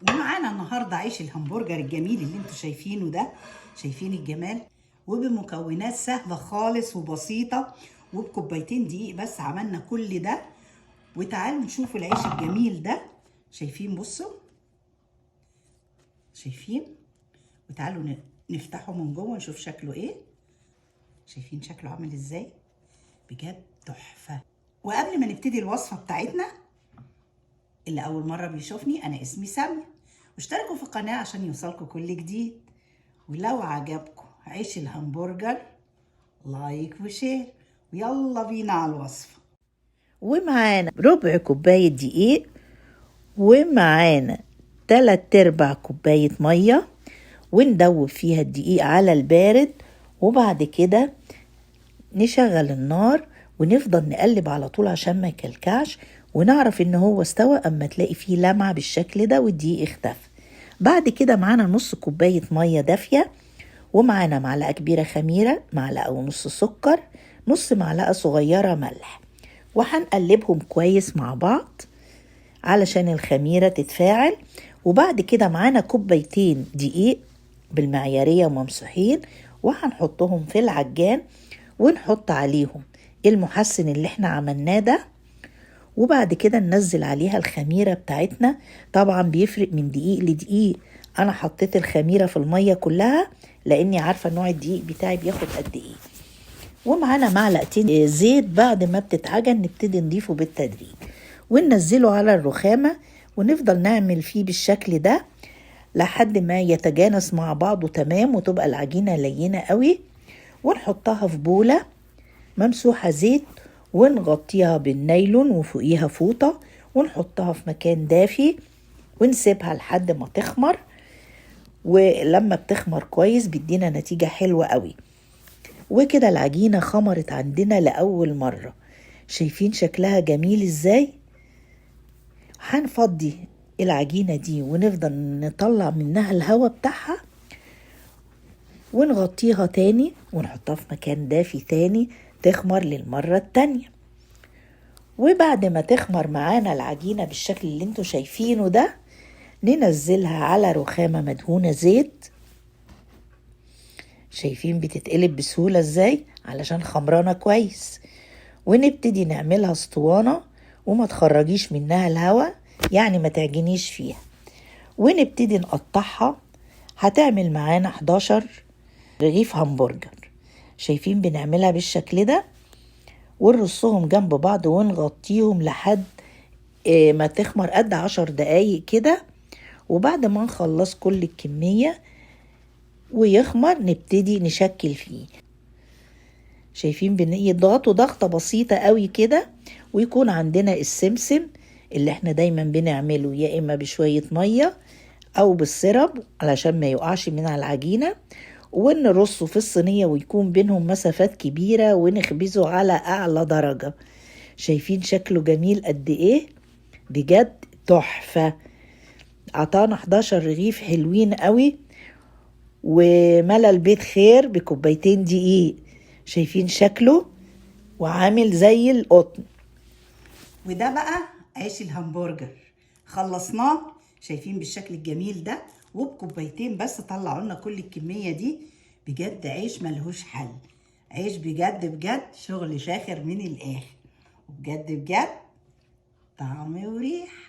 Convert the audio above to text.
ومعانا النهارده عيش الهمبرجر الجميل اللي انتوا شايفينه ده. شايفين الجمال؟ وبمكونات سهله خالص وبسيطه، وبكوبايتين دقيق بس عملنا كل ده. وتعالوا نشوفوا العيش الجميل ده. شايفين؟ بصوا، شايفين؟ وتعالوا نفتحه من جوه نشوف شكله ايه. شايفين شكله عامل ازاي؟ بجد تحفه. وقبل ما نبتدي الوصفه بتاعتنا، اللي اول مره بيشوفني، انا اسمي ساميه، واشتركوا في القناه عشان يوصلكوا كل جديد. ولو عجبكم عيش الهمبرجر لايك وشير، ويلا بينا على الوصفه. ومعانا ربع كوباية دقيق، ومعانا 3/4 كوباية مية، وندوب فيها الدقيق على البارد. وبعد كده نشغل النار ونفضل نقلب على طول عشان ما يكلكعش، ونعرف ان هو استوى اما تلاقي فيه لمعة بالشكل ده والدقيق اختفى. بعد كده معانا نص كوباية مية دافية، ومعانا معلقة كبيرة خميرة، معلقة ونص سكر، نص معلقة صغيرة ملح، وهنقلبهم كويس مع بعض علشان الخميرة تتفاعل. وبعد كده معانا كوبايتين دقيق بالمعيارية ممسوحين، وهنحطهم في العجان ونحط عليهم المحسن اللي احنا عملناه ده، وبعد كده ننزل عليها الخميرة بتاعتنا. طبعا بيفرق من دقيق لدقيق، انا حطيت الخميرة في المية كلها لاني عارفة نوع الدقيق بتاعي بياخد قد ايه. ومعانا معلقتين زيت بعد ما بتتعجن نبتدي نضيفه بالتدريج، وننزله على الرخامة ونفضل نعمل فيه بالشكل ده لحد ما يتجانس مع بعضه تمام وتبقى العجينة لينة قوي. ونحطها في بولة ممسوحة زيت، ونغطيها بالنايلون وفوقيها فوطة، ونحطها في مكان دافي ونسيبها لحد ما تخمر. ولما بتخمر كويس بيدينا نتيجة حلوة قوي. وكده العجينة خمرت عندنا لأول مرة. شايفين شكلها جميل ازاي؟ هنفضي العجينة دي ونفضل نطلع منها الهواء بتاعها، ونغطيها تاني ونحطها في مكان دافي تاني تخمر للمرة التانية. وبعد ما تخمر معانا العجينة بالشكل اللي انتوا شايفينه ده، ننزلها على رخامة مدهونة زيت. شايفين بتتقلب بسهولة ازاي؟ علشان خمرانة كويس. ونبتدي نعملها اسطوانة وما تخرجيش منها الهواء، يعني ما تعجنيش فيها. ونبتدي نقطعها، هتعمل معانا 11 رغيف همبرجر. شايفين بنعملها بالشكل ده، ونرصهم جنب بعض ونغطيهم لحد ما تخمر قد 10 دقايق كده. وبعد ما نخلص كل الكمية ويخمر نبتدي نشكل فيه. شايفين بنضغطه ضغطة بسيطة قوي كده، ويكون عندنا السمسم اللي احنا دايما بنعمله يا اما بشوية مية او بالسرب علشان ما يقعش من على العجينة، ونرصه في الصينية ويكون بينهم مسافات كبيرة ونخبزه على اعلى درجة. شايفين شكله جميل قد ايه؟ بجد تحفة. عطانا 11 رغيف حلوين قوي، وملى البيت خير بكوبايتين دقيق. شايفين شكله وعامل زي القطن. وده بقى عيش الهمبرجر خلصناه. شايفين بالشكل الجميل ده؟ وبكوبايتين بس طلعوا لنا كل الكميه دي. بجد عيش ملهوش حل. عيش بجد بجد شغل شاخر من الاخر. وبجد بجد طعم وريح.